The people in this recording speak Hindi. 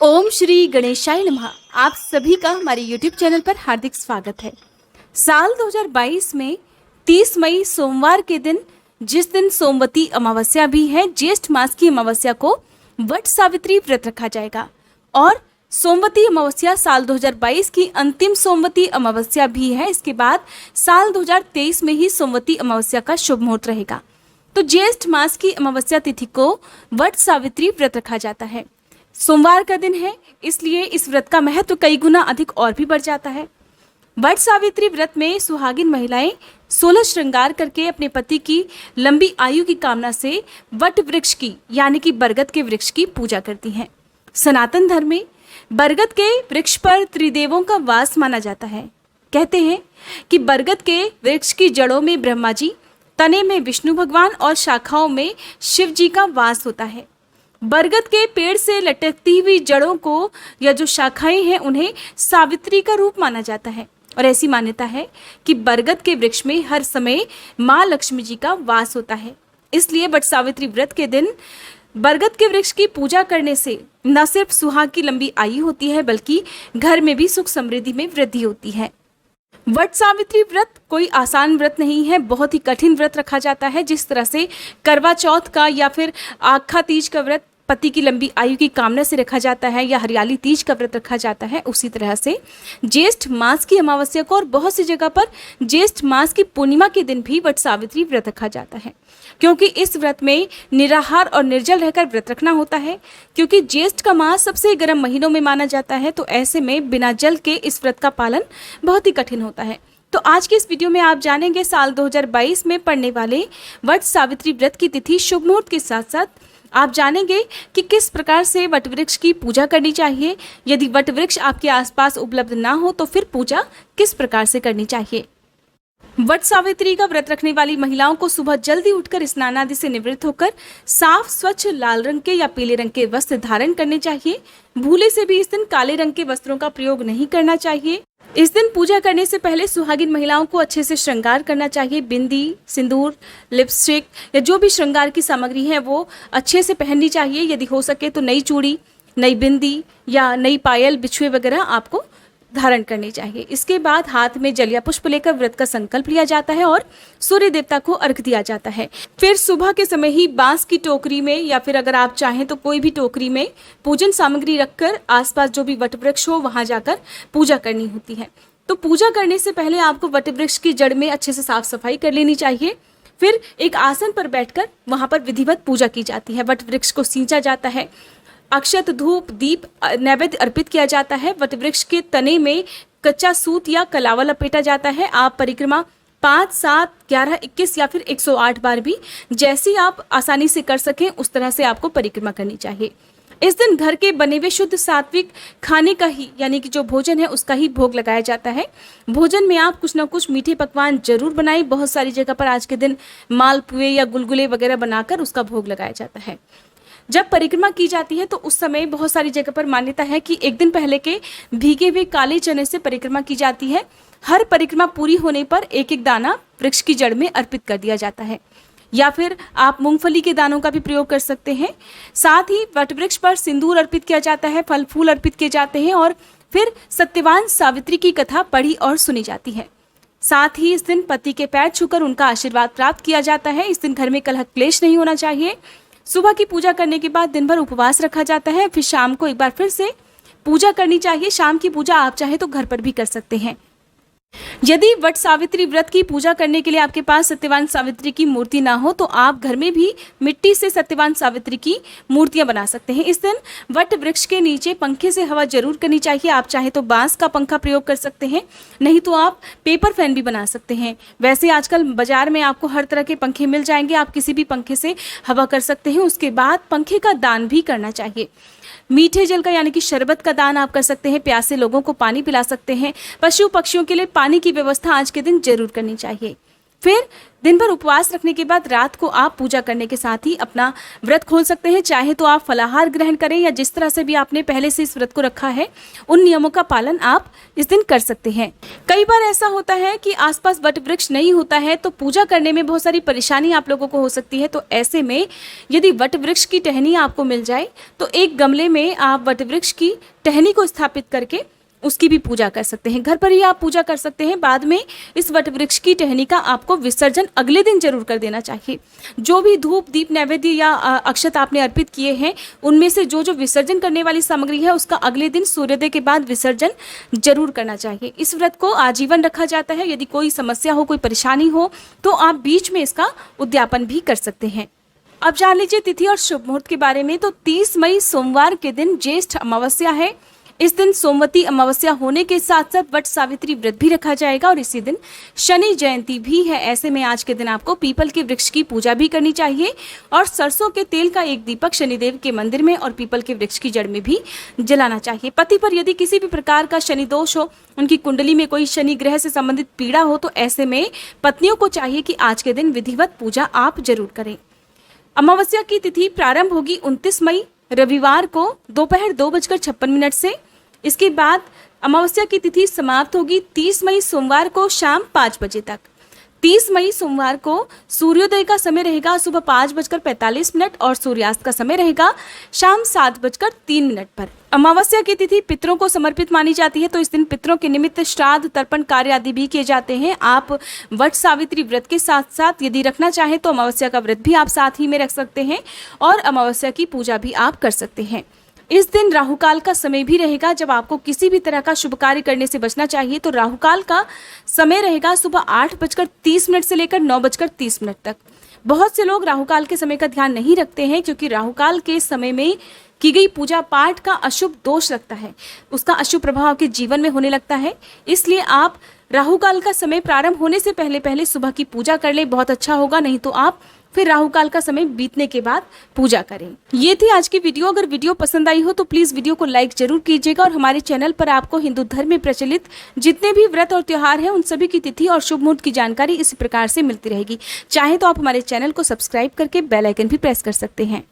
ओम श्री गणेशाय नमः। आप सभी का हमारे YouTube चैनल पर हार्दिक स्वागत है। साल 2022 में 30 मई सोमवार के दिन, जिस दिन सोमवती अमावस्या भी है, ज्येष्ठ मास की अमावस्या को वट सावित्री व्रत रखा जाएगा। और सोमवती अमावस्या साल 2022 की अंतिम सोमवती अमावस्या भी है। इसके बाद साल 2023 में ही सोमवती अमावस्या का शुभ मुहूर्त रहेगा। तो ज्येष्ठ मास की अमावस्या तिथि को वट सावित्री व्रत रखा जाता है। सोमवार का दिन है, इसलिए इस व्रत का महत्व कई गुना अधिक और भी बढ़ जाता है। वट सावित्री व्रत में सुहागिन महिलाएं 16 श्रृंगार करके अपने पति की लंबी आयु की कामना से वट वृक्ष की यानी कि बरगद के वृक्ष की पूजा करती हैं। सनातन धर्म में बरगद के वृक्ष पर त्रिदेवों का वास माना जाता है। कहते हैं कि बरगद के वृक्ष की जड़ों में ब्रह्मा जी, तने में विष्णु भगवान और शाखाओं में शिव जी का वास होता है। बरगद के पेड़ से लटकती हुई जड़ों को या जो शाखाएं हैं उन्हें सावित्री का रूप माना जाता है। और ऐसी मान्यता है कि बरगद के वृक्ष में हर समय माँ लक्ष्मी जी का वास होता है। इसलिए वट सावित्री व्रत के दिन बरगद के वृक्ष की पूजा करने से न सिर्फ सुहाग की लंबी आयु होती है, बल्कि घर में भी सुख समृद्धि में वृद्धि होती है। वट सावित्री व्रत कोई आसान व्रत नहीं है, बहुत ही कठिन व्रत रखा जाता है। जिस तरह से करवा चौथ का या फिर आखा तीज का व्रत पति की लंबी आयु की कामना से रखा जाता है, या हरियाली तीज का व्रत रखा जाता है, उसी तरह से ज्येष्ठ मास की अमावस्या को और बहुत सी जगह पर ज्येष्ठ मास की पूर्णिमा के दिन भी वट सावित्री व्रत रखा जाता है। क्योंकि इस व्रत में निराहार और निर्जल रहकर व्रत रखना होता है। क्योंकि ज्येष्ठ का मास सबसे गर्म महीनों में माना जाता है, तो ऐसे में बिना जल के इस व्रत का पालन बहुत ही कठिन होता है। तो आज के इस वीडियो में आप जानेंगे साल 2022 में पड़ने वाले वट सावित्री व्रत की तिथि, शुभ मुहूर्त के साथ साथ आप जानेंगे कि किस प्रकार से वट वृक्ष की पूजा करनी चाहिए। यदि वट वृक्ष आपके आसपास उपलब्ध ना हो तो फिर पूजा किस प्रकार से करनी चाहिए। वट सावित्री का व्रत रखने वाली महिलाओं को सुबह जल्दी उठकर स्नान आदि से निवृत्त होकर साफ स्वच्छ लाल रंग के या पीले रंग के वस्त्र धारण करने चाहिए। भूले से भी इस दिन काले रंग के वस्त्रों का प्रयोग नहीं करना चाहिए। इस दिन पूजा करने से पहले सुहागिन महिलाओं को अच्छे से श्रृंगार करना चाहिए। बिंदी, सिंदूर, लिपस्टिक या जो भी श्रृंगार की सामग्री है वो अच्छे से पहननी चाहिए। यदि हो सके तो नई चूड़ी, नई बिंदी या नई पायल, बिछुए वगैरह आपको धारण करनी चाहिए। इसके बाद हाथ में जल या पुष्प लेकर व्रत का संकल्प लिया जाता है और सूर्य देवता को अर्घ दिया जाता है। फिर सुबह के समय ही बांस की टोकरी में या फिर अगर आप चाहें तो कोई भी टोकरी में पूजन सामग्री रखकर आसपास जो भी वट वृक्ष हो वहां जाकर पूजा करनी होती है। तो पूजा करने से पहले आपको वट वृक्ष की जड़ में अच्छे से साफ सफाई कर लेनी चाहिए। फिर एक आसन पर बैठकर वहां पर विधिवत पूजा की जाती है। वट वृक्ष को सींचा जाता है, अक्षत, धूप, दीप, नैवेद्य अर्पित किया जाता है। वट वृक्ष के तने में कच्चा सूत या कलावा लपेटा जाता है। आप परिक्रमा 5, 7, 11, 21 या फिर 108 बार भी जैसी आप आसानी से कर सकें उस तरह से आपको परिक्रमा करनी चाहिए। इस दिन घर के बने हुए शुद्ध सात्विक खाने का ही यानी कि जो भोजन है उसका ही भोग लगाया जाता है। भोजन में आप कुछ ना कुछ मीठे पकवान जरूर बनाएं। बहुत सारी जगह पर आज के दिन मालपुए या गुलगुले वगैरह बनाकर उसका भोग लगाया जाता है। जब परिक्रमा की जाती है तो उस समय बहुत सारी जगह पर मान्यता है कि एक दिन पहले के भीगे हुए काले चने से परिक्रमा की जाती है। हर परिक्रमा पूरी होने पर एक एक दाना वृक्ष की जड़ में अर्पित कर दिया जाता है, या फिर आप मूंगफली के दानों का भी प्रयोग कर सकते हैं। साथ ही वट वृक्ष पर सिंदूर अर्पित किया जाता है, फल फूल अर्पित किए जाते हैं और फिर सत्यवान सावित्री की कथा पढ़ी और सुनी जाती है। साथ ही इस दिन पति के पैर छूकर उनका आशीर्वाद प्राप्त किया जाता है। इस दिन घर में कलह क्लेश नहीं होना चाहिए। सुबह की पूजा करने के बाद दिन भर उपवास रखा जाता है। फिर शाम को एक बार फिर से पूजा करनी चाहिए। शाम की पूजा आप चाहे तो घर पर भी कर सकते हैं। यदि वट सावित्री व्रत की पूजा करने के लिए आपके पास सत्यवान सावित्री की मूर्ति ना हो तो आप घर में भी मिट्टी से सत्यवान सावित्री की मूर्तियां बना सकते हैं। इस दिन वट वृक्ष के नीचे पंखे से हवा जरूर करनी चाहिए। आप चाहे तो बांस का पंखा प्रयोग कर सकते हैं, नहीं तो आप पेपर फैन भी बना सकते हैं। वैसे आजकल बाजार में आपको हर तरह के पंखे मिल जाएंगे, आप किसी भी पंखे से हवा कर सकते हैं। उसके बाद पंखे का दान भी करना चाहिए। मीठे जल का यानी कि शरबत का दान आप कर सकते हैं। प्यासे लोगों को पानी पिला सकते हैं। पशु पक्षियों के लिए पानी की व्यवस्था आज के दिन जरूर करनी चाहिए। फिर दिन भर उपवास रखने के बाद रात को आप पूजा करने के साथ ही अपना व्रत खोल सकते हैं। चाहे तो आप फलाहार ग्रहण करें या जिस तरह से भी आपने पहले से इस व्रत को रखा है उन नियमों का पालन आप इस दिन कर सकते हैं। कई बार ऐसा होता है कि आसपास वट वृक्ष नहीं होता है तो पूजा करने में बहुत सारी परेशानी आप लोगों को हो सकती है। तो ऐसे में यदि वट वृक्ष की टहनी आपको मिल जाए तो एक गमले में आप वट वृक्ष की टहनी को स्थापित करके उसकी भी पूजा कर सकते हैं। घर पर ही आप पूजा कर सकते हैं। बाद में इस वट वृक्ष की टहनी का आपको विसर्जन अगले दिन जरूर कर देना चाहिए। जो भी धूप दीप नैवेद्य या अक्षत आपने अर्पित किए हैं उनमें से जो जो विसर्जन करने वाली सामग्री है उसका अगले दिन सूर्योदय के बाद विसर्जन जरूर करना चाहिए। इस व्रत को आजीवन रखा जाता है। यदि कोई समस्या हो, कोई परेशानी हो तो आप बीच में इसका उद्यापन भी कर सकते हैं। अब जान लीजिए तिथि और शुभ मुहूर्त के बारे में। तो 30 मई सोमवार के दिन ज्येष्ठ अमावस्या है। इस दिन सोमवती अमावस्या होने के साथ साथ वट सावित्री व्रत भी रखा जाएगा और इसी दिन शनि जयंती भी है। ऐसे में आज के दिन आपको पीपल के वृक्ष की पूजा भी करनी चाहिए और सरसों के तेल का एक दीपक शनिदेव के मंदिर में और पीपल के वृक्ष की जड़ में भी जलाना चाहिए। पति पर यदि किसी भी प्रकार का शनि दोष हो, उनकी कुंडली में कोई शनि ग्रह से संबंधित पीड़ा हो तो ऐसे में पत्नियों को चाहिए कि आज के दिन विधिवत पूजा आप जरूर करें। अमावस्या की तिथि प्रारंभ होगी 29 मई रविवार को दोपहर 2:56 से। इसके बाद अमावस्या की तिथि समाप्त होगी 30 मई सोमवार को शाम 5 बजे तक। 30 मई सोमवार को सूर्योदय का समय रहेगा सुबह 5:45 और सूर्यास्त का समय रहेगा शाम 7:03 पर। अमावस्या की तिथि पितरों को समर्पित मानी जाती है तो इस दिन पितरों के निमित्त श्राद्ध तर्पण कार्य आदि भी किए जाते हैं। आप वट सावित्री व्रत के साथ साथ यदि रखना चाहें तो अमावस्या का व्रत भी आप साथ ही में रख सकते हैं और अमावस्या की पूजा भी आप कर सकते हैं। इस दिन राहुकाल का समय भी रहेगा जब आपको किसी भी तरह का शुभ कार्य करने से बचना चाहिए। तो राहुकाल का समय रहेगा सुबह 8:30 से लेकर 9:30 तक। बहुत से लोग राहुकाल के समय का ध्यान नहीं रखते हैं क्योंकि राहुकाल के समय में की गई पूजा पाठ का अशुभ दोष लगता है, उसका अशुभ प्रभाव आपके जीवन में होने लगता है। इसलिए आप राहुकाल का समय प्रारंभ होने से पहले पहले सुबह की पूजा कर ले, बहुत अच्छा होगा। नहीं तो आप फिर राहुकाल का समय बीतने के बाद पूजा करें। ये थी आज की वीडियो। अगर वीडियो पसंद आई हो तो प्लीज वीडियो को लाइक जरूर कीजिएगा और हमारे चैनल पर आपको हिंदू धर्म में प्रचलित जितने भी व्रत और त्योहार हैं उन सभी की तिथि और शुभ मुहूर्त की जानकारी इसी प्रकार से मिलती रहेगी। चाहे तो आप हमारे चैनल को सब्सक्राइब करके बेल आइकन भी प्रेस कर सकते हैं।